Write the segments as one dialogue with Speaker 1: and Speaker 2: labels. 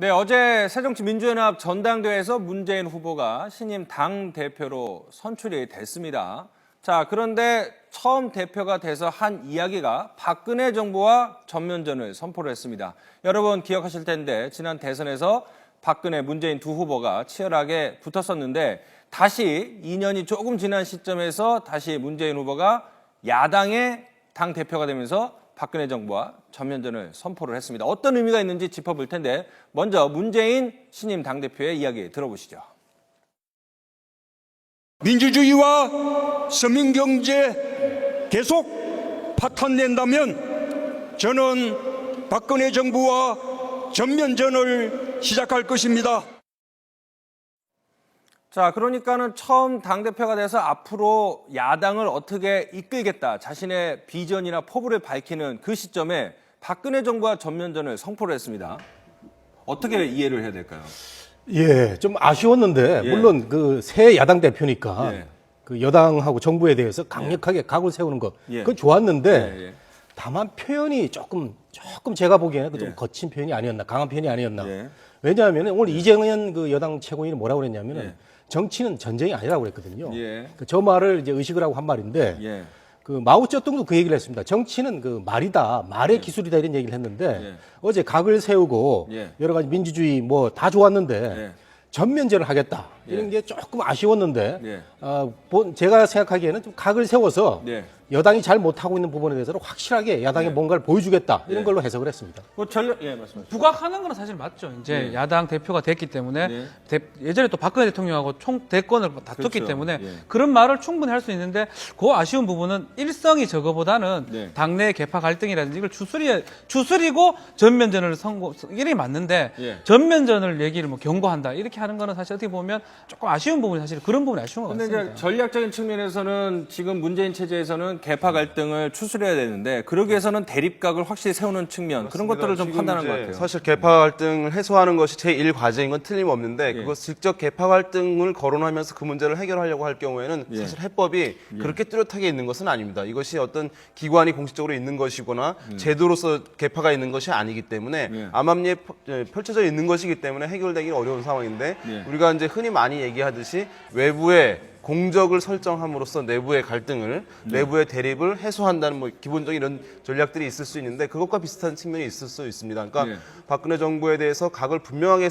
Speaker 1: 네, 어제 새정치민주연합 전당대회에서 문재인 후보가 신임 당대표로 선출이 됐습니다. 자, 그런데 처음 대표가 돼서 한 이야기가 박근혜 정부와 전면전을 선포를 했습니다. 여러분 기억하실 텐데 지난 대선에서 박근혜, 문재인 두 후보가 치열하게 붙었었는데 다시 2년이 조금 지난 시점에서 다시 문재인 후보가 야당의 당대표가 되면서 박근혜 정부와 전면전을 선포를 했습니다. 어떤 의미가 있는지 짚어볼 텐데 먼저 문재인 신임 당대표의 이야기 들어보시죠.
Speaker 2: 민주주의와 서민경제 계속 파탄낸다면 저는 박근혜 정부와 전면전을 시작할 것입니다.
Speaker 1: 자, 그러니까는 처음 당대표가 돼서 앞으로 야당을 어떻게 이끌겠다, 자신의 비전이나 포부를 밝히는 그 시점에 박근혜 정부와 전면전을 선포를 했습니다. 어떻게 이해를 해야 될까요?
Speaker 3: 예, 좀 아쉬웠는데
Speaker 1: 예.
Speaker 3: 물론 그 새 야당 대표니까
Speaker 1: 예.
Speaker 3: 그 여당하고 정부에 대해서 강력하게 각을 세우는 거
Speaker 1: 예.
Speaker 3: 그건 좋았는데
Speaker 1: 예.
Speaker 3: 다만 표현이 조금 제가 보기에는 좀
Speaker 1: 예.
Speaker 3: 거친 표현이 아니었나, 강한 표현이 아니었나.
Speaker 1: 예.
Speaker 3: 왜냐하면 오늘 이재명 그 여당 최고위는 뭐라고 그랬냐면은
Speaker 1: 예.
Speaker 3: 정치는 전쟁이 아니라고 그랬거든요.
Speaker 1: 예.
Speaker 3: 저 말을 이제 의식을 하고 한 말인데
Speaker 1: 예.
Speaker 3: 그 마오쩌둥도 그 얘기를 했습니다. 정치는 그 말이다, 말의 기술이다 이런 얘기를 했는데
Speaker 1: 예.
Speaker 3: 어제 각을 세우고
Speaker 1: 예.
Speaker 3: 여러 가지 민주주의 뭐 다 좋았는데
Speaker 1: 예.
Speaker 3: 전면전을 하겠다 이런 게 조금 아쉬웠는데
Speaker 1: 예.
Speaker 3: 제가 생각하기에는 좀 각을 세워서
Speaker 1: 예.
Speaker 3: 여당이 잘 못하고 있는 부분에 대해서는 확실하게 야당이 뭔가를 보여주겠다 이런
Speaker 1: 예.
Speaker 3: 걸로 해석을 했습니다.
Speaker 1: 뭐 예, 말씀하시죠.
Speaker 4: 부각하는 건 사실 맞죠. 이제
Speaker 1: 예.
Speaker 4: 야당 대표가 됐기 때문에
Speaker 1: 예.
Speaker 4: 예전에 또 박근혜 대통령하고 총 대권을 다퉜기
Speaker 1: 그렇죠.
Speaker 4: 때문에
Speaker 1: 예.
Speaker 4: 그런 말을 충분히 할 수 있는데 그 아쉬운 부분은 일성이 저거보다는
Speaker 1: 네.
Speaker 4: 당내 개파 갈등이라든지 이걸 추스리고 전면전을 이게 맞는데
Speaker 1: 예.
Speaker 4: 전면전을 얘기를 뭐 경고한다 이렇게 하는 거는 사실 어떻게 보면 조금 아쉬운 부분이 사실 그런 부분이 아쉬운 것
Speaker 1: 근데
Speaker 4: 같습니다.
Speaker 1: 이제 전략적인 측면에서는 지금 문재인 체제에서는 개파 갈등을 추스려야 되는데 그러기 위해서는 대립각을 확실히 세우는 측면 그런 것들을 좀
Speaker 5: 지금
Speaker 1: 판단한 것
Speaker 5: 이제
Speaker 1: 같아요.
Speaker 5: 사실 개파 갈등을 해소하는 것이 제1 과제인 건 틀림없는데 그것 직접 개파 갈등을 거론하면서 그 문제를 해결하려고 할 경우에는 사실 해법이 그렇게 뚜렷하게 있는 것은 아닙니다. 이것이 어떤 기관이 공식적으로 있는 것이거나 제도로서 개파가 있는 것이 아니기 때문에 암암리에 펼쳐져 있는 것이기 때문에 해결되기 어려운 상황인데 우리가 이제 흔히 많이 얘기하듯이 외부의 공적을 설정함으로써 내부의 갈등을, 내부의 대립을 해소한다는 뭐 기본적인 이런 전략들이 있을 수 있는데 그것과 비슷한 측면이 있을 수 있습니다. 그러니까 박근혜 정부에 대해서 각을 분명하게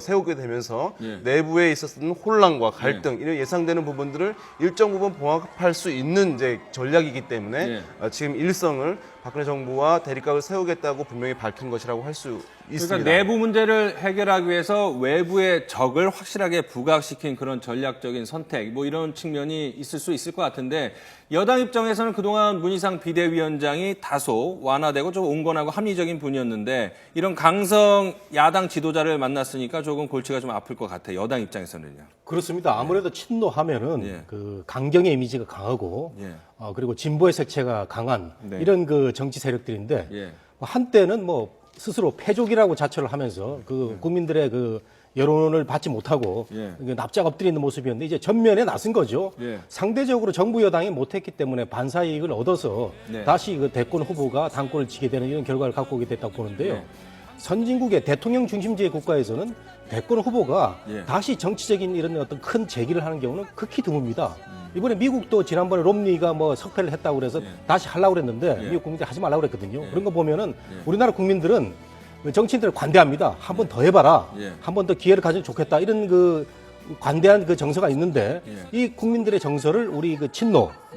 Speaker 5: 세우게 되면서 내부에 있었던 혼란과 갈등 이런 예상되는 부분들을 일정 부분 봉합할 수 있는 이제 전략이기 때문에 지금 일성을 박근혜 정부와 대립각을 세우겠다고 분명히 밝힌 것이라고 할 수 있습니다.
Speaker 1: 그러니까 내부 문제를 해결하기 위해서 외부의 적을 확실하게 부각시킨 그런 전략적인 선택, 뭐 이런 측면이 있을 수 있을 것 같은데 여당 입장에서는 그동안 문희상 비대위원장이 다소 완화되고 좀 온건하고 합리적인 분이었는데 이런 강성 야당 지도자를 만났으니까 조금 골치가 좀 아플 것 같아요. 여당 입장에서는요.
Speaker 3: 그렇습니다. 아무래도 친노하면은
Speaker 1: 예.
Speaker 3: 그 강경의 이미지가 강하고
Speaker 1: 예.
Speaker 3: 그리고 진보의 색채가 강한
Speaker 1: 네.
Speaker 3: 이런 그 정치 세력들인데
Speaker 1: 예.
Speaker 3: 한때는 뭐 스스로 패족이라고 자처를 하면서 그 국민들의 그 여론을 받지 못하고
Speaker 1: 예.
Speaker 3: 납작 엎드려 있는 모습이었는데 이제 전면에 나선 거죠.
Speaker 1: 예.
Speaker 3: 상대적으로 정부 여당이 못했기 때문에 반사 이익을 얻어서
Speaker 1: 네.
Speaker 3: 다시 그 대권 후보가 당권을 지게 되는 이런 결과를 갖고 오게 됐다고 보는데요.
Speaker 1: 네.
Speaker 3: 선진국의 대통령 중심제의 국가에서는 대권 후보가
Speaker 1: 예.
Speaker 3: 다시 정치적인 이런 어떤 큰 제기를 하는 경우는 극히 드뭅니다. 이번에 미국도 지난번에 롬니가 뭐 석패를 했다고 그래서 다시 하려고 그랬는데 미국 국민들이 하지 말라고 그랬거든요. 그런 거 보면은 우리나라 국민들은 정치인들을 관대합니다. 한 번 더 해봐라.
Speaker 1: 예.
Speaker 3: 한 번 더 기회를 가지면 좋겠다. 이런 그 관대한 그 정서가 있는데
Speaker 1: 예.
Speaker 3: 이 국민들의 정서를 우리 그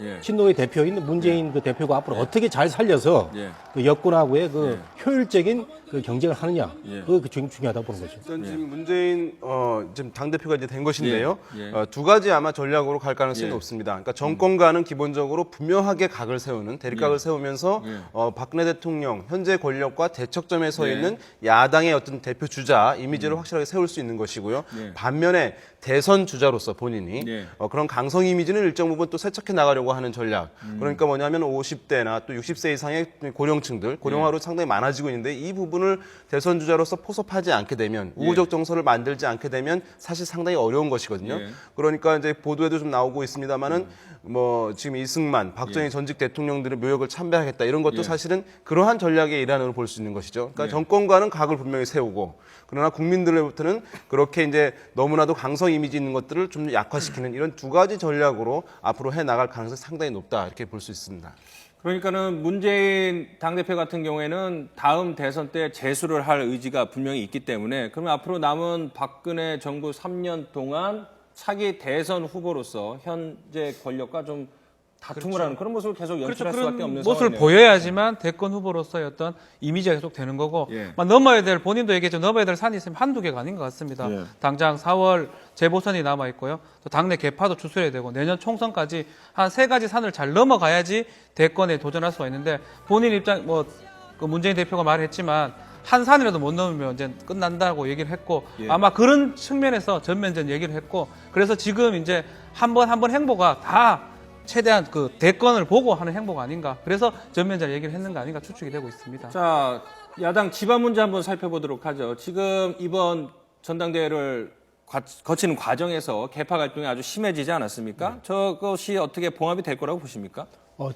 Speaker 1: 예.
Speaker 3: 친노의 대표인 문재인 그 대표가 앞으로 어떻게 잘 살려서
Speaker 1: 예.
Speaker 3: 그 여권하고의 그 효율적인 그 경쟁을 하느냐
Speaker 1: 예.
Speaker 3: 그게 중요하다고 보는 거죠.
Speaker 5: 일단 지금 문재인 지금 당 대표가 이제 된 것인데요.
Speaker 1: 예. 예.
Speaker 5: 두 가지 아마 전략으로 갈 가능성이
Speaker 1: 예.
Speaker 5: 높습니다. 그러니까 정권과는 기본적으로 분명하게 각을 세우는 대립각을 세우면서 박근혜 대통령 현재 권력과 대척점에 서
Speaker 1: 예.
Speaker 5: 있는 야당의 어떤 대표 주자 이미지를 확실하게 세울 수 있는 것이고요.
Speaker 1: 예.
Speaker 5: 반면에 대선 주자로서 본인이
Speaker 1: 예.
Speaker 5: 그런 강성 이미지는 일정 부분 또 세척해 나가려고 해나가려고 하는 전략. 그러니까 뭐냐면 50대나 또 60세 이상의 고령층들, 고령화로 상당히 많아지고 있는데 이 부분을 대선 주자로서 포섭하지 않게 되면 우호적 정서를 만들지 않게 되면 사실 상당히 어려운 것이거든요. 그러니까 이제 보도에도 좀 나오고 있습니다만은 뭐 지금 이승만, 박정희 전직 대통령들의 묘역을 참배하겠다 이런 것도 사실은 그러한 전략의 일환으로 볼 수 있는 것이죠. 그러니까 정권과는 각을 분명히 세우고 그러나 국민들로부터는 그렇게 이제 너무나도 강성 이미지 있는 것들을 좀 약화시키는 이런 두 가지 전략으로 앞으로 해 나갈 가능성이 상당히 높다 이렇게 볼 수 있습니다.
Speaker 1: 그러니까는 문재인 당대표 같은 경우에는 다음 대선 때 재수를 할 의지가 분명히 있기 때문에 그러면 앞으로 남은 박근혜 정부 3년 동안 차기 대선 후보로서 현재 권력과 좀 다툼을 하는 그런 모습을 계속 연출할 수밖에
Speaker 4: 그런
Speaker 1: 없는
Speaker 4: 모습을
Speaker 1: 상황이네요.
Speaker 4: 보여야지만 대권 후보로서의 어떤 이미지가 계속 되는 거고 막 넘어야 될 본인도 얘기했죠. 넘어야 될 산이 있으면 한두 개가 아닌 것 같습니다. 당장 4월 재보선이 남아 있고요. 또 당내 개파도 추스려야 되고 내년 총선까지 한 3가지 산을 잘 넘어가야지 대권에 도전할 수가 있는데 본인 입장 그 문재인 대표가 말했지만 한 산이라도 못 넘으면 이제 끝난다고 얘기를 했고 아마 그런 측면에서 전면전 얘기를 했고 그래서 지금 이제 한 번 행보가 다 최대한 그 대권을 보고 하는 행보가 아닌가. 그래서 전면전 얘기를 했는 거 아닌가 추측이 되고 있습니다.
Speaker 1: 자, 야당 지방 문제 한번 살펴보도록 하죠. 지금 이번 전당대회를 거치는 과정에서 개파 갈등이 아주 심해지지 않았습니까? 저것이 어떻게 봉합이 될 거라고 보십니까?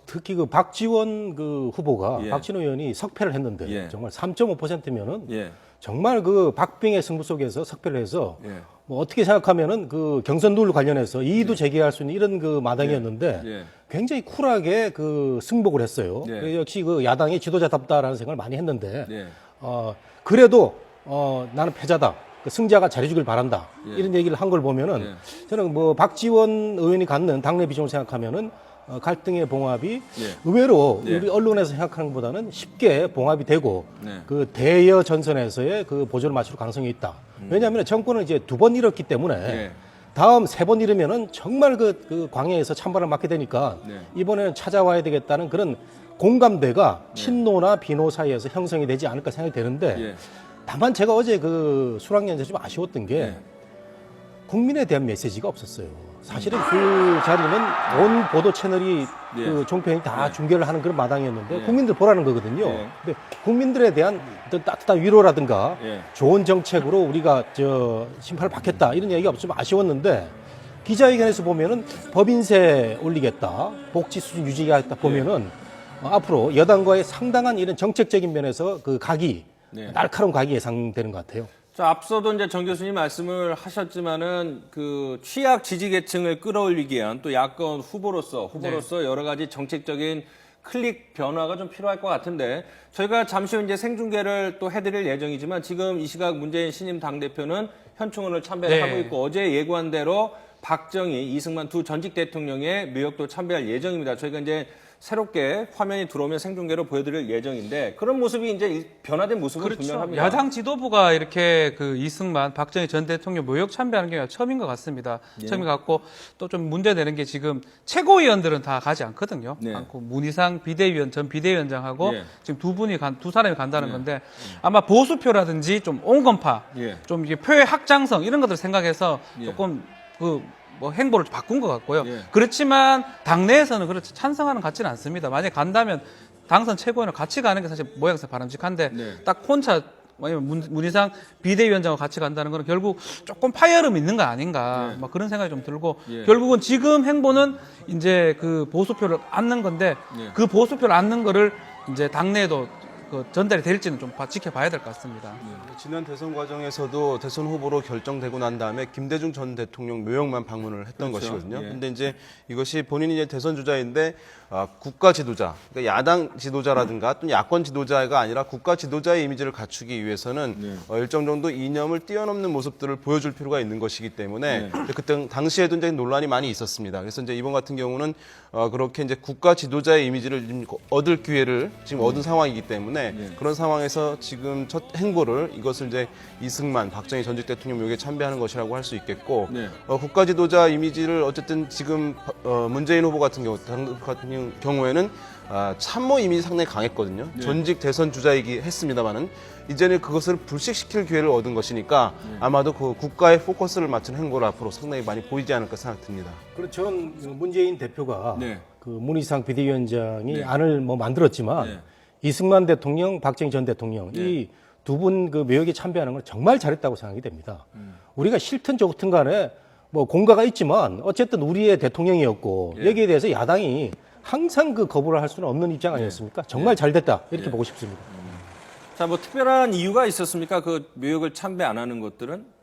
Speaker 3: 특히 그 박지원 그 후보가 박진호 의원이 석패를 했는데 정말 3.5%면은 정말 그 박빙의 승부 속에서 석패를 해서 뭐 어떻게 생각하면은 그 경선 룰 관련해서 이의도 제기할 수 있는 이런 그 마당이었는데 굉장히 쿨하게 그 승복을 했어요. 그래서 역시 그 야당의 지도자답다라는 생각을 많이 했는데 그래도 나는 패자다. 그 승자가 잘해주길 바란다. 이런 얘기를 한 걸 보면은 저는 뭐 박지원 의원이 갖는 당내 비중을 생각하면은 갈등의 봉합이 의외로 우리 언론에서 생각하는 것보다는 쉽게 봉합이 되고 그 대여 전선에서의 그 보조를 맞출 가능성이 있다. 왜냐하면 정권을 이제 2번 잃었기 때문에 다음 3번 잃으면은 정말 그 광야에서 찬바람 맞게 되니까 이번에는 찾아와야 되겠다는 그런 공감대가 친노나 비노 사이에서 형성이 되지 않을까 생각이 되는데 다만 제가 어제 그 수락연에서 좀 아쉬웠던 게 국민에 대한 메시지가 없었어요. 사실은 그 자리는 온 보도 채널이 그 종편이 다 중계를 하는 그런 마당이었는데 국민들 보라는 거거든요. 근데 국민들에 대한 어떤 따뜻한 위로라든가 좋은 정책으로 우리가 심판을 받겠다 이런 얘기가 없으면 아쉬웠는데 기자회견에서 보면은 법인세 올리겠다, 복지 수준 유지하겠다 보면은 앞으로 여당과의 상당한 이런 정책적인 면에서 그 각이 날카로운 각이 예상되는 것 같아요.
Speaker 1: 자, 앞서도 이제 정 교수님 말씀을 하셨지만은 그 취약 지지 계층을 끌어올리기 위한 또 야권 후보로서 여러 가지 정책적인 클릭 변화가 좀 필요할 것 같은데 저희가 잠시 후 이제 생중계를 또 해드릴 예정이지만 지금 이 시각 문재인 신임 당대표는 현충원을 참배를 하고 있고 어제 예고한 대로 박정희, 이승만 두 전직 대통령의 묘역도 참배할 예정입니다. 저희가 이제 새롭게 화면이 들어오면 생중계로 보여드릴 예정인데 그런 모습이 이제 변화된 모습은 분명합니다.
Speaker 4: 야당 지도부가 이렇게 그 이승만, 박정희 전 대통령 묘역 참배하는 게 처음인 것 같습니다. 처음인 것 같고 또 좀 문제되는 게 지금 최고위원들은 다 가지 않거든요. 않고 문희상 비대위원, 전 비대위원장하고 지금 두 사람이 간다는 건데 아마 보수표라든지 좀 온건파, 좀 이게 표의 확장성 이런 것들 생각해서 조금 뭐 행보를 바꾼 것 같고요. 그렇지만 당내에서는 그렇지 찬성하는 것 같지는 않습니다. 만약에 간다면 당선 최고위원을 같이 가는 게 사실 모양새 바람직한데 딱 혼자 문희상 비대위원장과 같이 간다는 건 결국 조금 파열음이 있는 거 아닌가 막 그런 생각이 좀 들고 결국은 지금 행보는 이제 그 보수표를 앉는 건데 그 보수표를 앉는 거를 이제 당내에도 그 전달이 될지는 좀 지켜봐야 될 것 같습니다.
Speaker 5: 지난 대선 과정에서도 대선 후보로 결정되고 난 다음에 김대중 전 대통령 묘역만 방문을 했던 것이거든요. 근데 이제 이것이 본인이 이제 대선 주자인데 국가 지도자, 그러니까 야당 지도자라든가 또는 야권 지도자가 아니라 국가 지도자의 이미지를 갖추기 위해서는 일정 정도 이념을 뛰어넘는 모습들을 보여줄 필요가 있는 것이기 때문에 그때 당시에도 이제 논란이 많이 있었습니다. 그래서 이제 이번 같은 경우는 그렇게 이제 국가 지도자의 이미지를 얻을 기회를 지금 얻은 상황이기 때문에 그런 상황에서 지금 첫 행보를 이것을 이제 이승만, 박정희 전직 대통령 묘역에 참배하는 것이라고 할 수 있겠고 국가 지도자 이미지를 어쨌든 지금 문재인 후보 같은 경우에는 참모 이미지 상당히 강했거든요. 전직 대선 주자이기 했습니다만은 이제는 그것을 불식시킬 기회를 얻은 것이니까 아마도 그 국가의 포커스를 맞춘 행보를 앞으로 상당히 많이 보이지 않을까 생각됩니다.
Speaker 3: 그리고 저는 문재인 대표가 그 문희상 비대위원장이 안을 뭐 만들었지만
Speaker 1: 네.
Speaker 3: 이승만 대통령, 박정희 전 대통령
Speaker 1: 네.
Speaker 3: 이 두 분 그 묘역에 참배하는 걸 정말 잘했다고 생각이 됩니다. 우리가 싫든 좋든 간에 뭐 공가가 있지만 어쨌든 우리의 대통령이었고 여기에 대해서 야당이 항상 그 거부를 할 수는 없는 입장 아니었습니까? 정말 잘 됐다 이렇게 보고 싶습니다.
Speaker 1: 자, 뭐 특별한 이유가 있었습니까? 그 묘역을 참배 안 하는 것들은?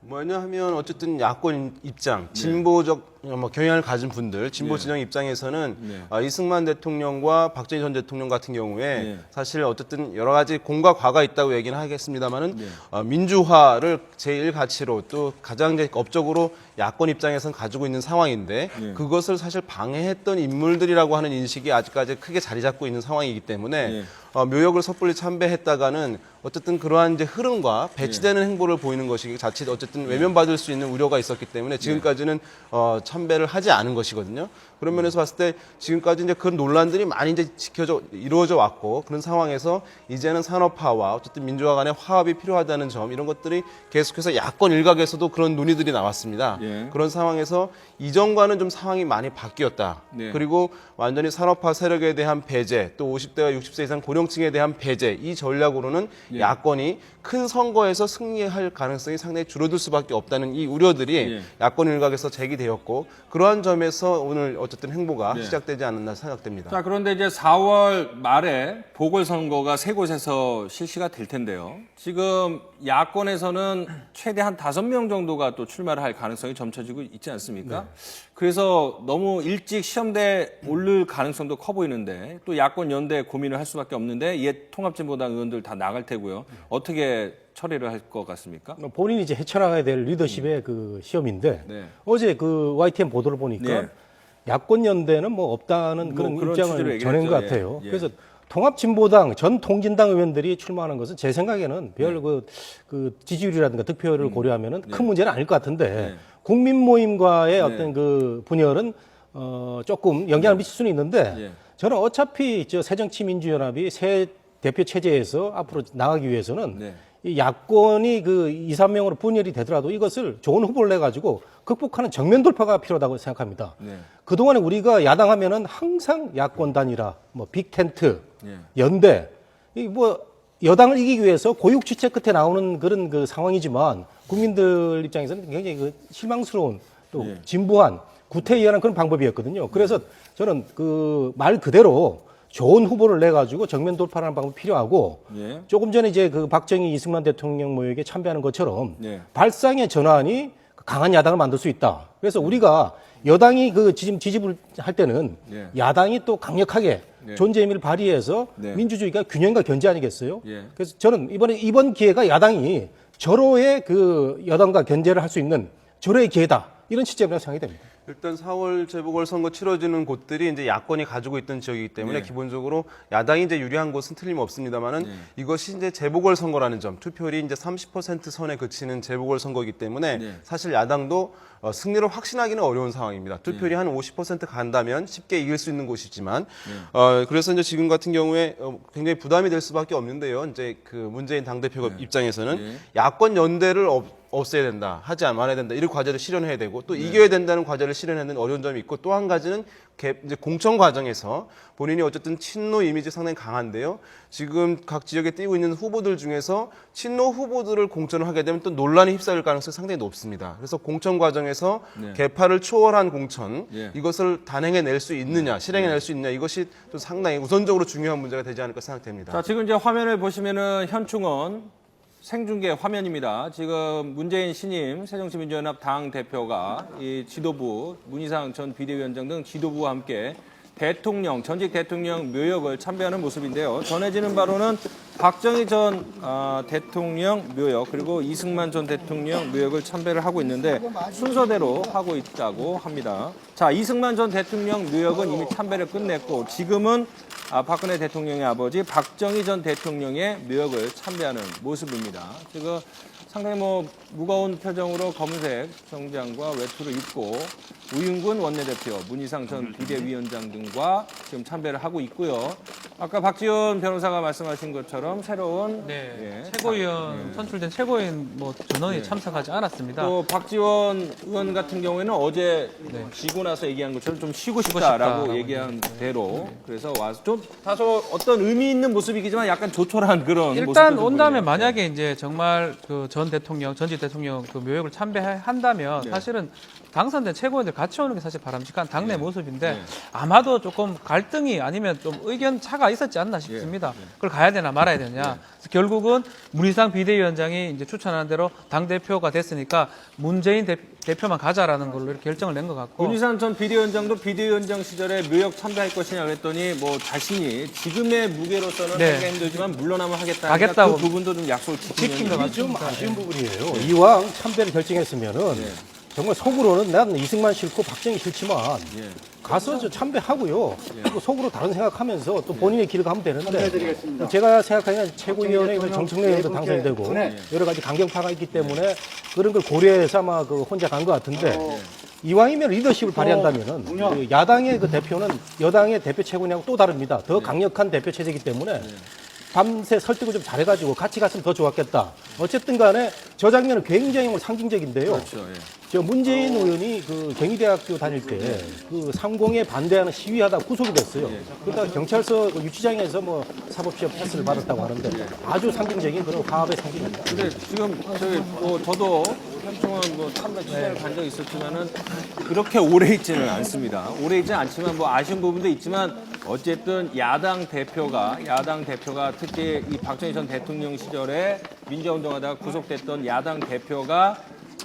Speaker 5: 뭐냐 하면 어쨌든 야권 입장, 진보적 뭐 경향을 가진 분들, 진보 진영 입장에서는 이승만 대통령과 박정희 전 대통령 같은 경우에 사실 어쨌든 여러 가지 공과 과가 있다고 얘기는 하겠습니다만은 민주화를 제1 가치로 또 가장 이제 업적으로 야권 입장에서는 가지고 있는 상황인데 그것을 사실 방해했던 인물들이라고 하는 인식이 아직까지 크게 자리 잡고 있는 상황이기 때문에 묘역을 섣불리 참배했다가는 어쨌든 그러한 이제 흐름과 배치되는 행보를 보이는 것이 자칫 어쨌든 외면받을 수 있는 우려가 있었기 때문에 지금까지는 참배를 하지 않은 것이거든요. 그런 면에서 봤을 때 지금까지 이제 그런 논란들이 많이 이제 이루어져 왔고 그런 상황에서 이제는 산업화와 어쨌든 민주화 간의 화합이 필요하다는 점 이런 것들이 계속해서 야권 일각에서도 그런 논의들이 나왔습니다. 그런 상황에서 이전과는 좀 상황이 많이 바뀌었다. 그리고 완전히 산업화 세력에 대한 배제, 또 50대와 60세 이상 고령층에 대한 배제 이 전략으로는 야권이 큰 선거에서 승리할 가능성이 상당히 줄어들 수밖에 없다는 이 우려들이 야권 일각에서 제기되었고 그러한 점에서 오늘 어쨌든 행보가 시작되지 않았나 생각됩니다.
Speaker 1: 자, 그런데 이제 4월 말에 보궐선거가 세 곳에서 실시가 될 텐데요. 지금 야권에서는 최대 한 5명 정도가 또 출마를 할 가능성이 점쳐지고 있지 않습니까? 그래서 너무 일찍 시험대에 오를 가능성도 커 보이는데 또 야권 연대 고민을 할 수밖에 없는데 옛 통합진보당 의원들 다 나갈 테고요. 어떻게 처리를 할 것 같습니까?
Speaker 3: 본인이 이제 헤쳐나가야 될 리더십의 그 시험인데
Speaker 1: 네.
Speaker 3: 어제 그 YTN 보도를 보니까
Speaker 1: 네.
Speaker 3: 야권 연대는 뭐 없다는 그런
Speaker 1: 그런
Speaker 3: 입장을
Speaker 1: 취지로 얘기를
Speaker 3: 전한 것
Speaker 1: 했죠.
Speaker 3: 같아요.
Speaker 1: 예.
Speaker 3: 그래서 통합진보당 전 통진당 의원들이 출마하는 것은 제 생각에는 별 그 지지율이라든가 득표를 고려하면은 큰 문제는 아닐 것 같은데 국민 모임과의 어떤 그 분열은 조금 영향을 미칠 수는 있는데 저는 어차피 저 새정치민주연합이 새 대표 체제에서 앞으로 나가기 위해서는 이 야권이 그 2, 3명으로 분열이 되더라도 이것을 좋은 후보를 내가지고 극복하는 정면 돌파가 필요하다고 생각합니다. 그동안에 우리가 야당하면은 항상 야권 단일화, 뭐 빅텐트, 연대, 이 뭐 여당을 이기기 위해서 고육지책 끝에 나오는 그런 그 상황이지만 국민들 입장에서는 굉장히 그 실망스러운 또 진부한 구태의연한 그런 방법이었거든요. 그래서 저는 그 말 그대로 좋은 후보를 내 가지고 정면 돌파하는 방법이 필요하고 조금 전에 이제 그 박정희 이승만 대통령 모욕에 참배하는 것처럼 발상의 전환이 강한 야당을 만들 수 있다. 그래서 우리가 여당이 그 지지를 할 때는 야당이 또 강력하게 존재 의미를 발휘해서 민주주의가 균형과 견제 아니겠어요? 그래서 저는 이번 기회가 야당이 절호의 그 여당과 견제를 할 수 있는 절호의 기회다. 이런 시점이라고 생각이 됩니다.
Speaker 5: 일단 4월 재보궐선거 치러지는 곳들이 이제 야권이 가지고 있던 지역이기 때문에 기본적으로 야당이 이제 유리한 곳은 틀림없습니다만은 이것이 이제 재보궐선거라는 점, 투표율이 이제 30% 선에 그치는 재보궐선거이기 때문에 사실 야당도 승리를 확신하기는 어려운 상황입니다. 투표율이 한 50% 간다면 쉽게 이길 수 있는 곳이지만 그래서 이제 지금 같은 경우에 굉장히 부담이 될 수밖에 없는데요. 이제 그 문재인 당대표 입장에서는 야권 연대를 없애야 된다, 하지 말아야 된다, 이런 과제를 실현해야 되고 또 이겨야 된다는 과제를 실현하는 어려운 점이 있고 또 한 가지는 이제 공천 과정에서 본인이 어쨌든 친노 이미지 상당히 강한데요. 지금 각 지역에 뛰고 있는 후보들 중에서 친노 후보들을 공천을 하게 되면 또 논란이 휩싸일 가능성이 상당히 높습니다. 그래서 공천 과정에서 계파를 초월한 공천 이것을 단행해낼 수 있느냐, 실행해낼 수 있느냐 이것이 또 상당히 우선적으로 중요한 문제가 되지 않을까 생각됩니다.
Speaker 1: 자, 지금 이제 화면을 보시면은 현충원 생중계 화면입니다. 지금 문재인 신임 새정치민주연합 당 대표가 이 지도부 문희상 전 비대위원장 등 지도부와 함께 대통령 전직 대통령 묘역을 참배하는 모습인데요. 전해지는 바로는 박정희 전 대통령 묘역 그리고 이승만 전 대통령 묘역을 참배를 하고 있는데 순서대로 하고 있다고 합니다. 자, 이승만 전 대통령 묘역은 이미 참배를 끝냈고 지금은 박근혜 대통령의 아버지 박정희 전 대통령의 묘역을 참배하는 모습입니다. 지금 상당히 뭐 무거운 표정으로 검은색 정장과 외투를 입고 우윤근 원내대표, 문희상 전 비대위원장 등과 지금 참배를 하고 있고요. 아까 박지원 변호사가 말씀하신 것처럼 새로운
Speaker 4: 네,
Speaker 1: 예,
Speaker 4: 최고위원 선출된 최고위원 뭐 전원이 참석하지 않았습니다.
Speaker 1: 또 박지원 의원 같은 경우에는 어제
Speaker 4: 네.
Speaker 1: 지고 나서 얘기한 것처럼 좀 쉬고 싶다라고
Speaker 4: 싶다.
Speaker 1: 얘기한 대로 그래서 와서 좀 다소 어떤 의미 있는 모습이지만 약간 조촐한 그런
Speaker 4: 일단
Speaker 1: 모습도
Speaker 4: 온다음에
Speaker 1: 보이네요.
Speaker 4: 만약에 이제 정말 그 전 대통령, 전직 대통령 그 묘역을 참배한다면
Speaker 1: 네.
Speaker 4: 사실은 당선된 최고위원들 같이 오는 게 사실 바람직한 당내 모습인데
Speaker 1: 네.
Speaker 4: 아마도 조금 갈등이 아니면 좀 의견 차가 있었지 않나 싶습니다. 그걸 가야 되나 말아야 되냐. 그래서 결국은 문희상 비대위원장이 이제 추천한 대로 당 대표가 됐으니까 문재인 대표만 가자라는 걸로 이렇게 결정을 낸 것 같고.
Speaker 1: 문희상 전 비대위원장도 비대위원장 시절에 묘역 참가할 것이냐 그랬더니 뭐 자신이 지금의 무게로서는
Speaker 4: 네.
Speaker 1: 하기가 힘들지만 물러나면 하겠다.
Speaker 4: 하겠다고.
Speaker 1: 그 부분도 좀 약속을 지키는
Speaker 4: 것
Speaker 3: 이게 좀
Speaker 4: 같습니다.
Speaker 3: 아쉬운 부분이에요. 이왕 참배를 결정했으면은 정말 속으로는 난 이승만 싫고 박정희 싫지만 가서 저 참배하고요. 또 속으로 다른 생각하면서 또 본인의 길을 가면 되는데 제가 생각하기에는 최고위원회 정청래 의원도 당선이 되고 여러 가지 강경파가 있기 때문에 그런 걸 고려해서 아마 그 혼자 간 것 같은데 이왕이면 리더십을 발휘한다면은 그 야당의 그 대표는 여당의 대표 최고냐고 또 다릅니다. 더 강력한 대표 체제이기 때문에 밤새 설득을 좀 잘해가지고 같이 갔으면 더 좋았겠다. 어쨌든 간에 저 장면은 굉장히 상징적인데요.
Speaker 1: 그렇죠. 예.
Speaker 3: 저 문재인 의원이 그 경희대학교 다닐 때 그 상공에 반대하는 시위하다 구속이 됐어요. 그러다가 경찰서 그 유치장에서 뭐 사법시험 패스를 받았다고 하는데 아주 상징적인 그런 화합의 상징입니다.
Speaker 1: 근데 지금 저도 한동안 뭐 참배 취재를 간 적이 있었지만은 그렇게 오래 있지는 않습니다. 오래 있지는 않지만 뭐 아쉬운 부분도 있지만 어쨌든 야당 대표가 특히 이 박정희 전 대통령 시절에 민주화운동하다가 구속됐던 야당 대표가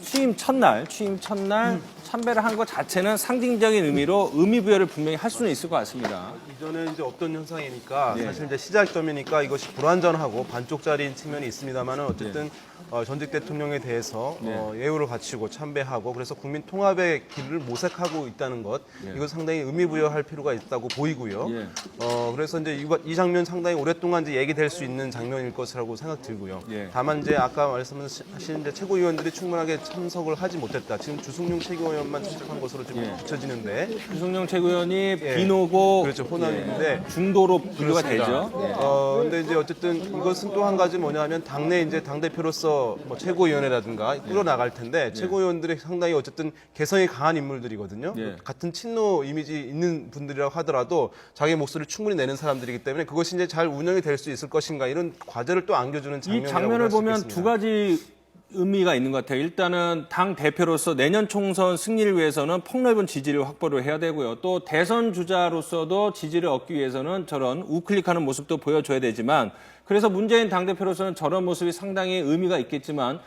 Speaker 1: 취임 첫날 참배를 한 것 자체는 상징적인 의미로 의미부여를 분명히 할 수는 있을 것 같습니다.
Speaker 5: 이전에 이제 없던 현상이니까 사실 이제 시작점이니까 이것이 불완전하고 반쪽짜리인 측면이 있습니다만은 어쨌든 전직 대통령에 대해서 예우를 갖추고 참배하고 그래서 국민 통합의 길을 모색하고 있다는 것 이것 상당히 의미부여할 필요가 있다고 보이고요. 그래서 이제 이 장면 상당히 오랫동안 이제 얘기될 수 있는 장면일 것이라고 생각 들고요. 다만 이제 아까 말씀하신 이제 최고위원들이 충분하게 참석을 하지 못했다. 지금 주승용 최고위원만 참석한 것으로 좀 비춰지는데
Speaker 1: 유승용 최고위원이 비노고
Speaker 5: 그렇죠. 호남인데
Speaker 1: 중도로 분류가 되죠.
Speaker 5: 근데 이제 어쨌든 이것은 또 한 가지 뭐냐면 당내 이제 당 대표로서 뭐 최고위원회라든가 끌어나갈 텐데 최고위원들이 상당히 어쨌든 개성이 강한 인물들이거든요. 같은 친노 이미지 있는 분들이라고 하더라도 자기 목소리를 충분히 내는 사람들이기 때문에 그것이 이제 잘 운영이 될 수 있을 것인가 이런 과제를 또 안겨주는
Speaker 1: 이
Speaker 5: 장면이라고
Speaker 1: 장면을
Speaker 5: 할수
Speaker 1: 보면
Speaker 5: 있겠습니다.
Speaker 1: 두 가지 의미가 있는 것 같아요. 일단은 당 대표로서 내년 총선 승리를 위해서는 폭넓은 지지를 확보를 해야 되고요. 또 대선 주자로서도 지지를 얻기 위해서는 저런 우클릭하는 모습도 보여줘야 되지만 그래서 문재인 당대표로서는 저런 모습이 상당히 의미가 있겠지만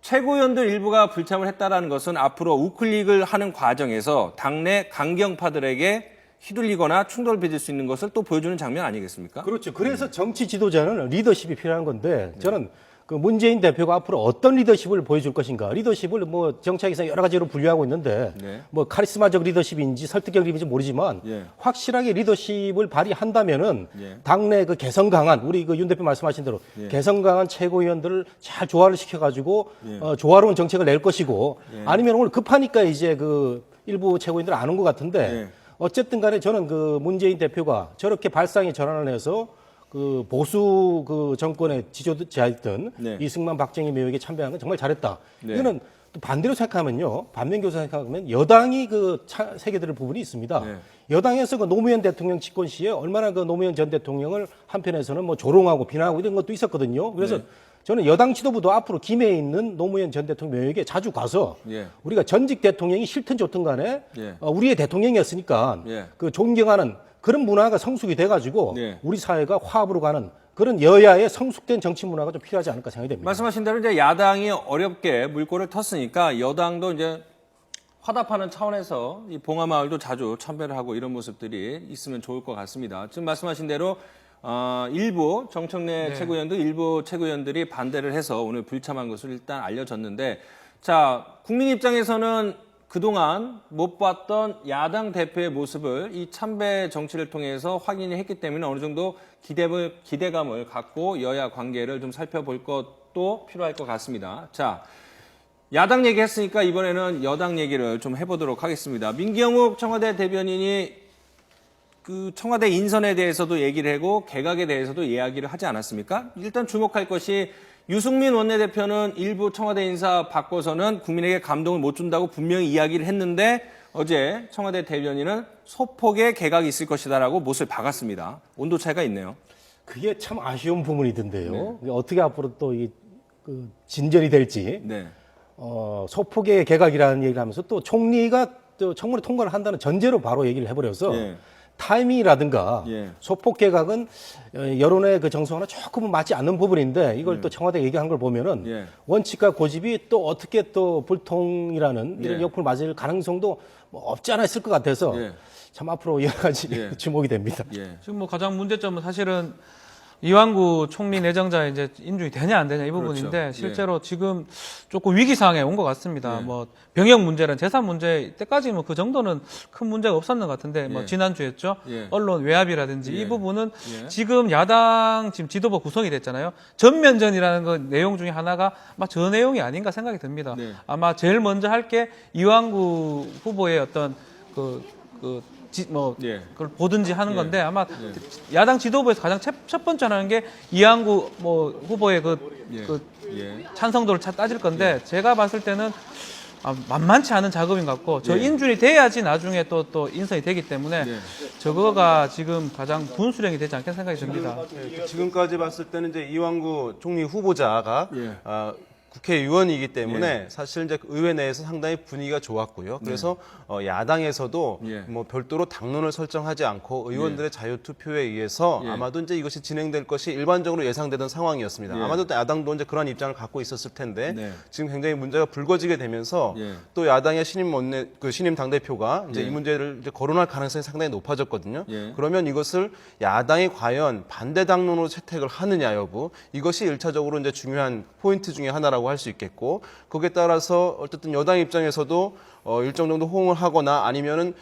Speaker 1: 최고위원들 일부가 불참을 했다는 것은 앞으로 우클릭을 하는 과정에서 당내 강경파들에게 휘둘리거나 충돌을 빚을 수 있는 것을 또 보여주는 장면 아니겠습니까?
Speaker 3: 그렇죠. 그래서 정치 지도자는 리더십이 필요한 건데 저는 그 문재인 대표가 앞으로 어떤 리더십을 보여줄 것인가. 리더십을 뭐 정치학에서 여러 가지로 분류하고 있는데 뭐 카리스마적 리더십인지 설득력 리더십인지 모르지만 확실하게 리더십을 발휘한다면은 당내 그 개성 강한 우리 그 윤 대표 말씀하신 대로 개성 강한 최고위원들을 잘 조화를 시켜가지고 조화로운 정책을 낼 것이고 아니면 오늘 급하니까 이제 그 일부 최고위원들 안 온 것 같은데 어쨌든 간에 저는 그 문재인 대표가 저렇게 발상의 전환을 해서 그 보수 그 정권의 지지자였던 이승만 박정희 묘역에 참배한 건 정말 잘했다. 이거는 또 반대로 생각하면요. 반면교사 생각하면 여당이 그 새겨들 부분이 있습니다. 여당에서 그 노무현 대통령 집권 시에 얼마나 그 노무현 전 대통령을 한편에서는 뭐 조롱하고 비난하고 이런 것도 있었거든요. 그래서 저는 여당 지도부도 앞으로 김해에 있는 노무현 전 대통령 묘역에 자주 가서 우리가 전직 대통령이 싫든 좋든 간에 우리의 대통령이었으니까 그 존경하는 그런 문화가 성숙이 돼가지고 우리 사회가 화합으로 가는 그런 여야의 성숙된 정치 문화가 좀 필요하지 않을까 생각이 됩니다.
Speaker 1: 말씀하신 대로 이제 야당이 어렵게 물꼬를 텄으니까 여당도 이제 화답하는 차원에서 이 봉하마을도 자주 참배를 하고 이런 모습들이 있으면 좋을 것 같습니다. 지금 말씀하신 대로 일부 정청래 최고위원도 일부 최고위원들이 반대를 해서 오늘 불참한 것을 일단 알려졌는데 자 국민 입장에서는 그동안 못 봤던 야당 대표의 모습을 이 참배 정치를 통해서 확인을 했기 때문에 어느 정도 기대감을 갖고 여야 관계를 좀 살펴볼 것도 필요할 것 같습니다. 자, 야당 얘기했으니까 이번에는 여당 얘기를 좀 해보도록 하겠습니다. 민경욱 청와대 대변인이 그 청와대 인선에 대해서도 얘기를 하고 개각에 대해서도 이야기를 하지 않았습니까? 일단 주목할 것이 유승민 원내대표는 일부 청와대 인사 바꿔서는 국민에게 감동을 못 준다고 분명히 이야기를 했는데 어제 청와대 대변인은 소폭의 개각이 있을 것이다라고 못을 박았습니다. 온도 차이가 있네요.
Speaker 3: 그게 참 아쉬운 부분이던데요. 어떻게 앞으로 또 그 진전이 될지.
Speaker 1: 네.
Speaker 3: 소폭의 개각이라는 얘기를 하면서 또 총리가 또 청문회 통과를 한다는 전제로 바로 얘기를 해버려서
Speaker 1: 예.
Speaker 3: 타이밍이라든가
Speaker 1: 예.
Speaker 3: 소폭 개각은 여론의 그 정서와는 조금은 맞지 않는 부분인데 이걸 또 청와대가 얘기한 걸 보면은
Speaker 1: 예.
Speaker 3: 원칙과 고집이 또 어떻게 또 불통이라는 이런
Speaker 1: 예.
Speaker 3: 역풍을 맞을 가능성도 뭐 없지 않아 있을 것 같아서
Speaker 1: 예.
Speaker 3: 참 앞으로 여러 가지
Speaker 1: 예.
Speaker 3: 주목이 됩니다.
Speaker 1: 예.
Speaker 4: 지금 뭐 가장 문제점은 사실은 이완구 총리 내정자에 이제 인준이 되냐 안 되냐 이 부분인데
Speaker 1: 그렇죠.
Speaker 4: 실제로 지금 조금 위기 상황에 온 것 같습니다.
Speaker 1: 예.
Speaker 4: 뭐 병역 문제는 재산 문제 때까지 뭐 그 정도는 큰 문제가 없었는 것 같은데 뭐
Speaker 1: 예.
Speaker 4: 지난주였죠.
Speaker 1: 예.
Speaker 4: 언론 외압이라든지
Speaker 1: 예.
Speaker 4: 이 부분은
Speaker 1: 예.
Speaker 4: 지금 야당 지금 지도부 구성이 됐잖아요. 전면전이라는 그 내용 중에 하나가 아마 저 내용이 아닌가 생각이 듭니다.
Speaker 1: 네.
Speaker 4: 아마 제일 먼저 할 게 이완구 후보의 어떤
Speaker 1: 예.
Speaker 4: 그걸 보든지 하는
Speaker 1: 예.
Speaker 4: 건데 아마
Speaker 1: 예.
Speaker 4: 야당 지도부에서 가장 첫 번째 하는 게 이완구 후보의
Speaker 1: 예.
Speaker 4: 그
Speaker 1: 예.
Speaker 4: 찬성도를 따질 건데 제가 봤을 때는 만만치 않은 작업인 것 같고 저
Speaker 1: 예.
Speaker 4: 인준이 돼야지 나중에 또 인선이 되기 때문에
Speaker 1: 예.
Speaker 4: 저거가 지금 가장 분수령이 되지 않겠나 생각이 듭니다.
Speaker 5: 지금까지 봤을 때는 이제 이완구 총리 후보자가
Speaker 1: 예.
Speaker 5: 국회의원이기 때문에 사실 이제 의회 내에서 상당히 분위기가 좋았고요. 그래서 야당에서도
Speaker 1: 예.
Speaker 5: 뭐 별도로 당론을 설정하지 않고 의원들의 자유 투표에 의해서
Speaker 1: 예.
Speaker 5: 아마도 이제 이것이 진행될 것이 일반적으로 예상되던 상황이었습니다.
Speaker 1: 예.
Speaker 5: 아마도 야당도 이제 그런 입장을 갖고 있었을 텐데
Speaker 1: 네.
Speaker 5: 지금 굉장히 문제가 불거지게 되면서
Speaker 1: 예.
Speaker 5: 또 야당의 신임 당 대표가 이제
Speaker 1: 예.
Speaker 5: 이 문제를 이제 거론할 가능성이 상당히 높아졌거든요.
Speaker 1: 예.
Speaker 5: 그러면 이것을 야당이 과연 반대 당론으로 채택을 하느냐 여부 이것이 1차적으로 이제 중요한 포인트 중에 하나라고 할 수 있겠고 거기에 따라서 어쨌든 여당 입장에서도 일정 정도 호응을 하거나 아니면은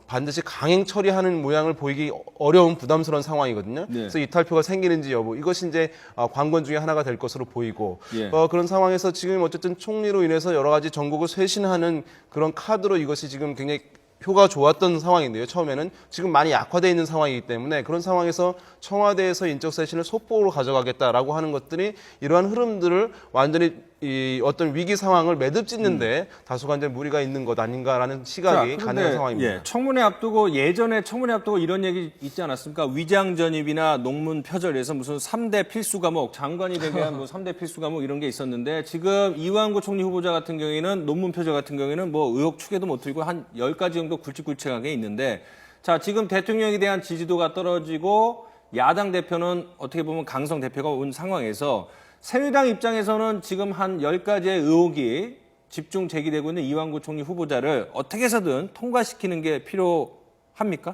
Speaker 5: 반드시 강행 처리하는 모양을 보이기 어려운 부담스러운 상황이거든요.
Speaker 1: 네.
Speaker 5: 그래서 이탈표가 생기는지 여부 이것이 이제 관건 중에 하나가 될 것으로 보이고
Speaker 1: 예.
Speaker 5: 그런 상황에서 지금 어쨌든 총리로 인해서 여러 가지 전국을 쇄신하는 그런 카드로 이것이 지금 굉장히 표가 좋았던 상황인데요. 처음에는 지금 많이 약화되어 있는 상황이기 때문에 그런 상황에서 청와대에서 인적 쇄신을 속보로 가져가겠다라고 하는 것들이 이러한 흐름들을 완전히 이 어떤 위기 상황을 매듭 짓는데 다소간 이제 무리가 있는 것 아닌가라는 시각이
Speaker 1: 자,
Speaker 5: 가능한 상황입니다.
Speaker 1: 예, 청문회 앞두고 예전에 청문회 앞두고 이런 얘기 있지 않았습니까? 위장 전입이나 논문 표절에서 무슨 3대 필수 과목, 장관이 되게 한 뭐 3대 필수 과목 이런 게 있었는데 지금 이완구 총리 후보자 같은 경우에는 논문 표절 같은 경우에는 뭐 의혹 추계도 못 들고 한 10가지 정도 굵직굵직하게 있는데 자, 지금 대통령에 대한 지지도가 떨어지고 야당 대표는 어떻게 보면 강성 대표가 온 상황에서 새누리당 입장에서는 지금 한 10가지의 의혹이 집중 제기되고 있는 이완구 총리 후보자를 어떻게 해서든 통과시키는 게 필요합니까?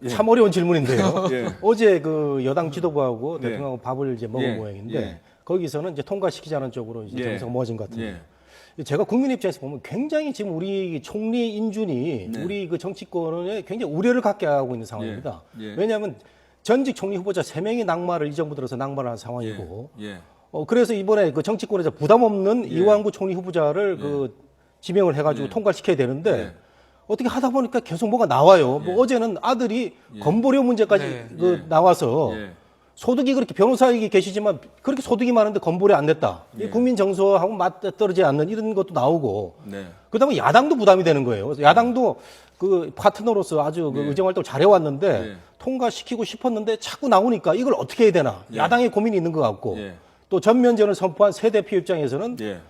Speaker 3: 참 어려운 질문인데요.
Speaker 1: 예.
Speaker 3: 어제 그 여당 지도부하고
Speaker 1: 예.
Speaker 3: 대통령하고 밥을 이제 먹은
Speaker 1: 예.
Speaker 3: 모양인데
Speaker 1: 예.
Speaker 3: 거기서는 이제 통과시키자는 쪽으로 이제
Speaker 1: 예.
Speaker 3: 정서가 모아진 것 같은데.
Speaker 1: 예.
Speaker 3: 제가 국민 입장에서 보면 굉장히 지금 우리 총리 인준이
Speaker 1: 네.
Speaker 3: 우리 그 정치권에 굉장히 우려를 갖게 하고 있는 상황입니다.
Speaker 1: 예. 예.
Speaker 3: 왜냐하면 전직 총리 후보자 3명이 낙마를 이 정부 들어서 낙마를 한 상황이고
Speaker 1: 예.
Speaker 3: 그래서 이번에 그 정치권에서 부담 없는
Speaker 1: 예.
Speaker 3: 이완구 총리 후보자를 그 지명을 해가지고 통과시켜야 되는데
Speaker 1: 예.
Speaker 3: 어떻게 하다 보니까 계속 뭐가 나와요. 뭐 어제는 아들이 건보료 문제까지
Speaker 4: 네.
Speaker 3: 그 나와서
Speaker 1: 예.
Speaker 3: 소득이 그렇게 변호사에게 계시지만 그렇게 소득이 많은데 건보료 안 냈다. 이 국민 정서하고 맞떨어지지 않는 이런 것도 나오고
Speaker 1: 네.
Speaker 3: 그다음에 야당도 부담이 되는 거예요. 그래서 야당도 그 파트너로서 아주 그 의정 활동 잘해왔는데
Speaker 1: 네.
Speaker 3: 통과시키고 싶었는데 자꾸 나오니까 이걸 어떻게 해야 되나. 야당의 고민이 있는 것 같고
Speaker 1: 예.
Speaker 3: 또 전면전을 선포한 새 대표 입장에서는
Speaker 1: 예.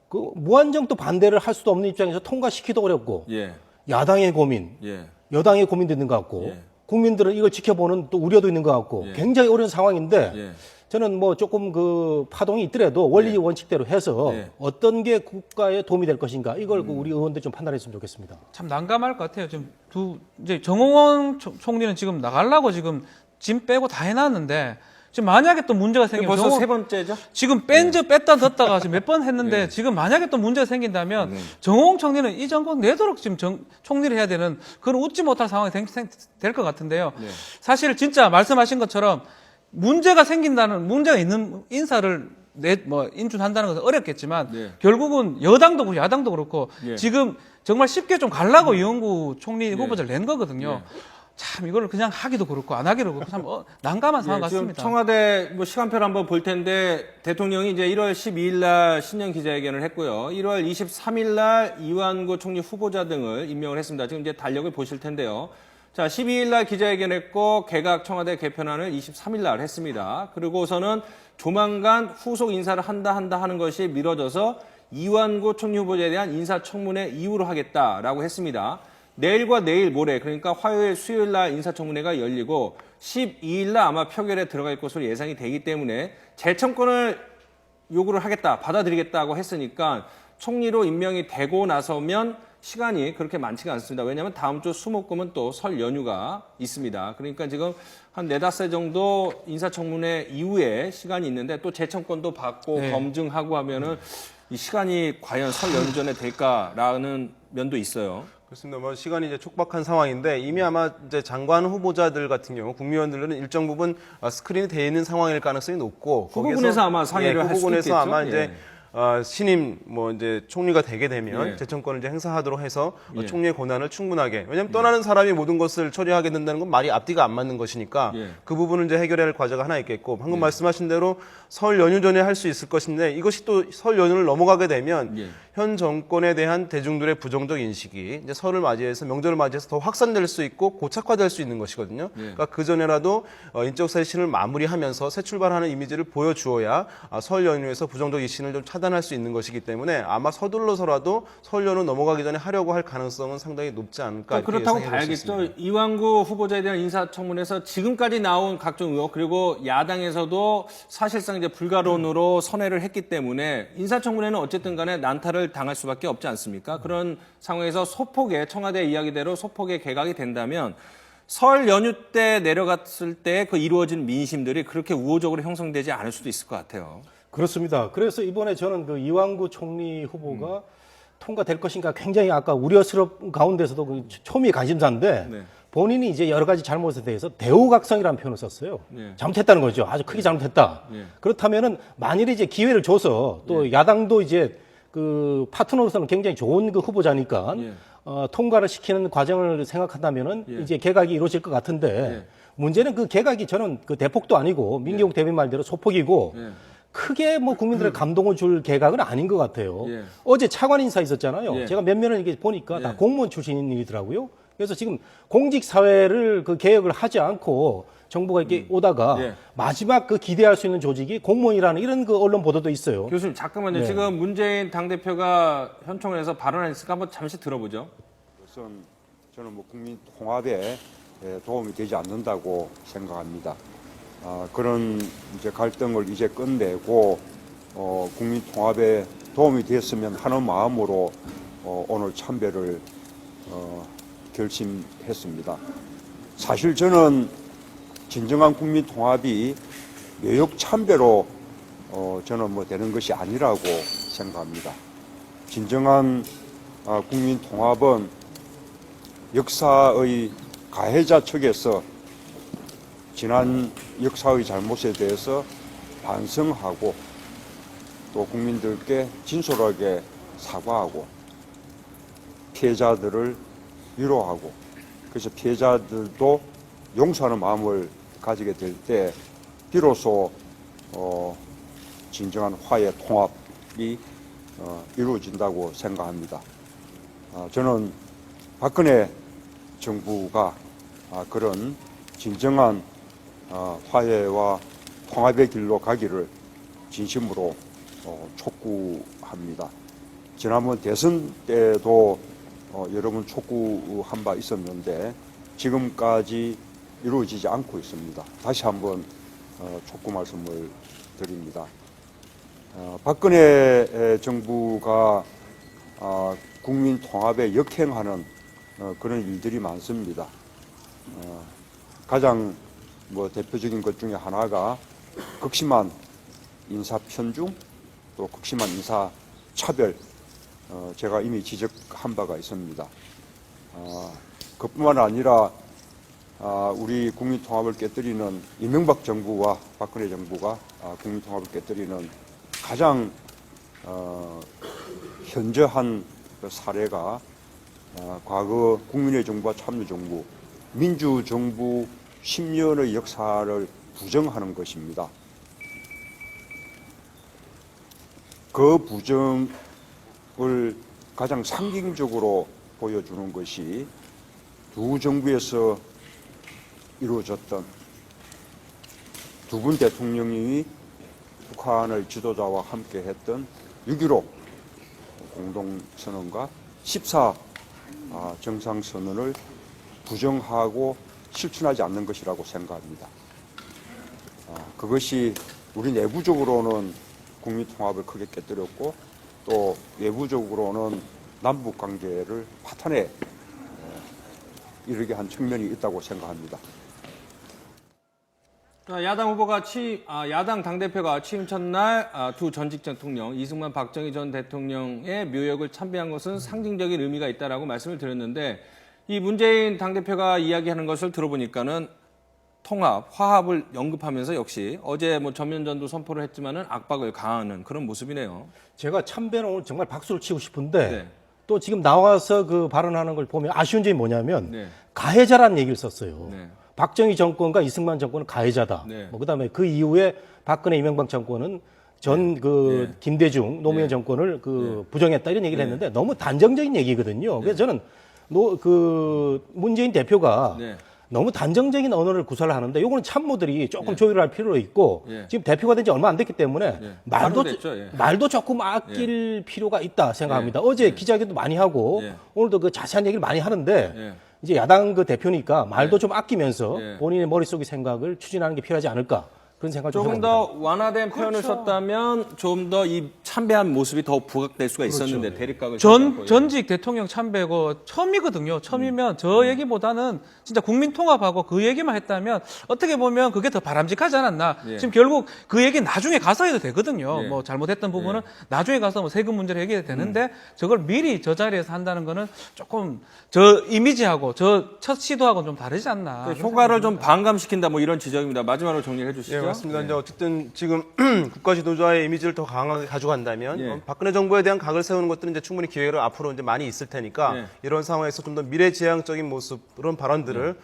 Speaker 3: 그 무한정 또 반대를 할 수도 없는 입장에서 통과시키기도 어렵고
Speaker 1: 예.
Speaker 3: 야당의 고민,
Speaker 1: 예.
Speaker 3: 여당의 고민도 있는 것 같고
Speaker 1: 예.
Speaker 3: 국민들은 이걸 지켜보는 또 우려도 있는 것 같고
Speaker 1: 예.
Speaker 3: 굉장히 어려운 상황인데
Speaker 1: 예.
Speaker 3: 저는 뭐 조금 그 파동이 있더라도 원리 원칙대로 해서
Speaker 1: 예.
Speaker 3: 어떤 게 국가에 도움이 될 것인가 이걸 그 우리 의원들 좀 판단했으면 좋겠습니다.
Speaker 4: 참 난감할 것 같아요. 지금 이제 정홍원 총리는 지금 나가려고 지금 짐 빼고 다 해놨는데 지금 만약에 또 문제가 생기면
Speaker 1: 벌써 세 번째죠?
Speaker 4: 지금 뺐다 뒀다가 지금 몇 번 했는데 지금 만약에 또 문제가 생긴다면 정홍원 총리는 이 정권 내도록 지금 총리를 해야 되는 그런 웃지 못할 상황이 될 것 같은데요. 사실 진짜 말씀하신 것처럼 문제가 있는 인사를 인준한다는 것은 어렵겠지만
Speaker 1: 네.
Speaker 4: 결국은 여당도 그렇고 야당도 그렇고
Speaker 1: 예.
Speaker 4: 지금 정말 쉽게 좀 가려고 이완구 총리 후보자를 낸 거거든요.
Speaker 1: 예.
Speaker 4: 참 이거를 그냥 하기도 그렇고 안 하기도 그렇고 참 난감한 상황
Speaker 1: 예, 지금
Speaker 4: 같습니다.
Speaker 1: 청와대 뭐 시간표를 한번 볼 텐데 대통령이 이제 1월 12일 날 신년 기자회견을 했고요. 1월 23일 날 이완구 총리 후보자 등을 임명을 했습니다. 지금 이제 달력을 보실 텐데요. 자, 12일 날 기자회견했고 개각 청와대 개편안을 23일 날 했습니다. 그리고서는 조만간 후속 인사를 한다 하는 것이 미뤄져서 이완구 총리 후보자에 대한 인사청문회 이후로 하겠다라고 했습니다. 내일과 내일 모레 그러니까 화요일 수요일 날 인사청문회가 열리고 12일 날 아마 표결에 들어갈 것으로 예상이 되기 때문에 재청권을 요구를 하겠다, 받아들이겠다고 했으니까 총리로 임명이 되고 나서면 시간이 그렇게 많지가 않습니다. 왜냐하면 다음 주 수목금은 또 설 연휴가 있습니다. 그러니까 지금 한 4-5세 정도 인사청문회 이후에 시간이 있는데 또 재청권도 받고
Speaker 4: 네.
Speaker 1: 검증하고 하면은 이 시간이 과연 설 연휴 전에 될까라는 면도 있어요.
Speaker 5: 그렇습니다. 뭐 시간이 이제 촉박한 상황인데 이미 아마 이제 장관 후보자들 같은 경우 국무위원들은 일정 부분 스크린이 되어 있는 상황일 가능성이 높고
Speaker 1: 그 부분에서 아마 상의를 할 수도
Speaker 5: 부분에서
Speaker 1: 있겠죠.
Speaker 5: 아마
Speaker 1: 예.
Speaker 5: 이제 신임 뭐 이제 총리가 되게 되면
Speaker 1: 예.
Speaker 5: 재청권을 이제 행사하도록 해서
Speaker 1: 예.
Speaker 5: 총리의 권한을 충분하게 왜냐하면 떠나는 사람이 모든 것을 처리하게 된다는 건 말이 앞뒤가 안 맞는 것이니까
Speaker 1: 예.
Speaker 5: 그 부분을 이제 해결해야 할 과제가 하나 있겠고 방금 말씀하신 대로 설 연휴 전에 할 수 있을 것인데 이것이 또 설 연휴를 넘어가게 되면
Speaker 1: 예.
Speaker 5: 현 정권에 대한 대중들의 부정적 인식이 이제 설을 맞이해서 명절을 맞이해서 더 확산될 수 있고 고착화될 수 있는 것이거든요. 그러니까 그 전에라도 인적 쇄신을 마무리하면서 새 출발하는 이미지를 보여주어야 설 연휴에서 부정적 이신을 좀 차단할 수 있는 것이기 때문에 아마 서둘러서라도 설 연휴 넘어가기 전에 하려고 할 가능성은 상당히 높지 않을까 이렇게
Speaker 1: 그렇다고
Speaker 5: 예상해 볼수
Speaker 1: 봐야겠죠.
Speaker 5: 있습니다.
Speaker 1: 이완구 후보자에 대한 인사청문회에서 지금까지 나온 각종 의혹 그리고 야당에서도 사실상 이제 불가론으로 선회를 했기 때문에 인사청문회는 어쨌든 간에 난타를 당할 수밖에 없지 않습니까? 그런 상황에서 소폭의 청와대 이야기대로 소폭의 개각이 된다면 설 연휴 때 내려갔을 때 그 이루어진 민심들이 그렇게 우호적으로 형성되지 않을 수도 있을 것 같아요.
Speaker 3: 그렇습니다. 그래서 이번에 저는 그 이완구 총리 후보가 통과될 것인가 굉장히 아까 우려스러운 가운데서도 그 초미의 관심사인데
Speaker 1: 네.
Speaker 3: 본인이 이제 여러 가지 잘못에 대해서 대우각성이라는 표현을 썼어요.
Speaker 1: 네.
Speaker 3: 잘못했다는 거죠. 아주 크게 잘못했다.
Speaker 1: 네.
Speaker 3: 그렇다면은 만일에 이제 기회를 줘서 또 야당도 이제 그 파트너로서는 굉장히 좋은 그 후보자니까
Speaker 1: 예.
Speaker 3: 통과를 시키는 과정을 생각한다면은
Speaker 1: 예.
Speaker 3: 이제 개각이 이루어질 것 같은데
Speaker 1: 예.
Speaker 3: 문제는 그 개각이 저는 그 대폭도 아니고 민경욱 대변인 말대로 소폭이고
Speaker 1: 예.
Speaker 3: 크게 뭐 국민들의 감동을 줄 개각은 아닌 것 같아요.
Speaker 1: 예.
Speaker 3: 어제 차관 인사 있었잖아요.
Speaker 1: 예.
Speaker 3: 제가 몇 면을 이게 보니까
Speaker 1: 예.
Speaker 3: 다 공무원 출신이더라고요. 그래서 지금 공직 사회를 그 개혁을 하지 않고 정부가 이렇게 오다가
Speaker 1: 예.
Speaker 3: 마지막 그 기대할 수 있는 조직이 공무원이라는 이런 그 언론 보도도 있어요.
Speaker 1: 교수님 잠깐만요.
Speaker 3: 네.
Speaker 1: 지금 문재인 당대표가 현청원에서 발언했으니까 한번 잠시 들어보죠.
Speaker 2: 그것은 저는 뭐 국민 통합에 도움이 되지 않는다고 생각합니다. 그런 이제 갈등을 이제 끝내고 국민 통합에 도움이 됐으면 하는 마음으로 오늘 참배를 결심했습니다. 사실 저는 진정한 국민 통합이 묘역 참배로 저는 뭐 되는 것이 아니라고 생각합니다. 진정한 국민 통합은 역사의 가해자 측에서 지난 역사의 잘못에 대해서 반성하고 또 국민들께 진솔하게 사과하고 피해자들을 위로하고 그래서 피해자들도 용서하는 마음을 가지게 될 때 비로소 진정한 화해 통합이 이루어진다고 생각합니다. 저는 박근혜 정부가 그런 진정한 화해와 통합의 길로 가기를 진심으로 촉구합니다. 지난번 대선 때도 여러 번 촉구한 바 있었는데 지금까지 이루어지지 않고 있습니다. 다시 한번 촉구 말씀을 드립니다. 박근혜 정부가 국민 통합에 역행하는 그런 일들이 많습니다. 가장 뭐 대표적인 것 중에 하나가 극심한 인사 편중 또 극심한 인사 차별 제가 이미 지적한 바가 있습니다. 그뿐만 아니라 우리 국민 통합을 깨뜨리는 이명박 정부와 박근혜 정부가 국민 통합을 깨뜨리는 가장 현저한 그 사례가 과거 국민의 정부와 참여정부, 민주정부 10년의 역사를 부정하는 것입니다. 그 부정을 가장 상징적으로 보여주는 것이 두 정부에서 이루어졌던 두 분 대통령이 북한의 지도자와 함께 했던 6.15 공동선언과 14 정상선언을 부정하고 실천하지 않는 것이라고 생각합니다. 그것이 우리 내부적으로는 국민 통합을 크게 깨뜨렸고 또 외부적으로는 남북 관계를 파탄에 이르게 한 측면이 있다고 생각합니다.
Speaker 1: 야당 당대표가 취임 첫날 두 전직 대통령 이승만, 박정희 전 대통령의 묘역을 참배한 것은 상징적인 의미가 있다라고 말씀을 드렸는데 이 문재인 당대표가 이야기하는 것을 들어보니까는 통합, 화합을 언급하면서 역시 어제 뭐 전면전도 선포를 했지만은 압박을 가하는 그런 모습이네요.
Speaker 3: 제가 참배는 오늘 정말 박수를 치고 싶은데
Speaker 1: 네.
Speaker 3: 또 지금 나와서 그 발언하는 걸 보면 아쉬운 점이 뭐냐면
Speaker 1: 네.
Speaker 3: 가해자라는 얘기를 썼어요.
Speaker 1: 네.
Speaker 3: 박정희 정권과 이승만 정권은 가해자다.
Speaker 1: 네.
Speaker 3: 그다음에 그 이후에 박근혜 이명박 정권은 김대중 노무현 정권을 부정했다 이런 얘기를 했는데 너무 단정적인 얘기거든요. 그래서 저는 문재인 대표가
Speaker 1: 네.
Speaker 3: 너무 단정적인 언어를 구사를 하는데 요거는 참모들이 조금 조율을 할 필요가 있고 지금 대표가 된 지 얼마 안 됐기 때문에 말도 조금 아낄 필요가 있다 생각합니다. 어제 기자회견도 많이 하고 오늘도 그 자세한 얘기를 많이 하는데 이제 야당 그 대표니까 말도 좀 아끼면서 본인의 머릿속의 생각을 추진하는 게 필요하지 않을까 그런 생각을 좀
Speaker 1: 조금
Speaker 3: 해봅니다.
Speaker 1: 더 완화된 표현을 썼다면 좀 더 이 참배한 모습이 더 부각될 수가 있었는데 대립각을
Speaker 4: 전직 대통령 참배고 처음이거든요. 처음이면 저 얘기보다는 진짜 국민 통합하고 그 얘기만 했다면 어떻게 보면 그게 더 바람직하지 않았나. 지금 결국 그 얘기 나중에 가서 해도 되거든요. 뭐 잘못했던 부분은 나중에 가서 뭐 세금 문제를 얘기해도 되는데 저걸 미리 저 자리에서 한다는 거는 조금 저 이미지하고 저 첫 시도하고는 좀 다르지 않나.
Speaker 1: 효과를 좀 반감시킨다 뭐 이런 지적입니다. 마지막으로 정리해 주시죠.
Speaker 5: 예, 맞습니다. 이제 어쨌든 지금 국가 지도자의 이미지를 더 강하게 가져간다면 박근혜 정부에 대한 각을 세우는 것들은 이제 충분히 기회가 앞으로 이제 많이 있을 테니까 이런 상황에서 좀 더 미래지향적인 모습 그런 발언들을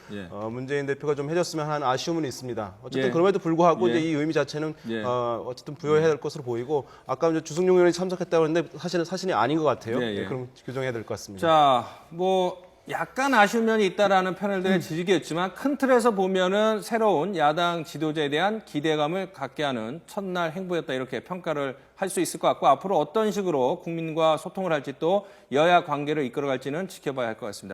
Speaker 5: 문재인 대표가 좀 해줬으면 하는 아쉬움은 있습니다. 어쨌든 그럼에도 불구하고 이제 이 의미 자체는 어쨌든 부여해야 될 것으로 보이고 아까 이제 주승용 의원이 참석했다고 했는데 사실이 아닌 것 같아요. 그럼 규정해야 될 것 같습니다.
Speaker 1: 자, 뭐 약간 아쉬운 면이 있다라는 패널들의 지적이었지만 큰 틀에서 보면은 새로운 야당 지도자에 대한 기대감을 갖게 하는 첫날 행보였다 이렇게 평가를 할 수 있을 것 같고 앞으로 어떤 식으로 국민과 소통을 할지 또 여야 관계를 이끌어갈지는 지켜봐야 할 것 같습니다.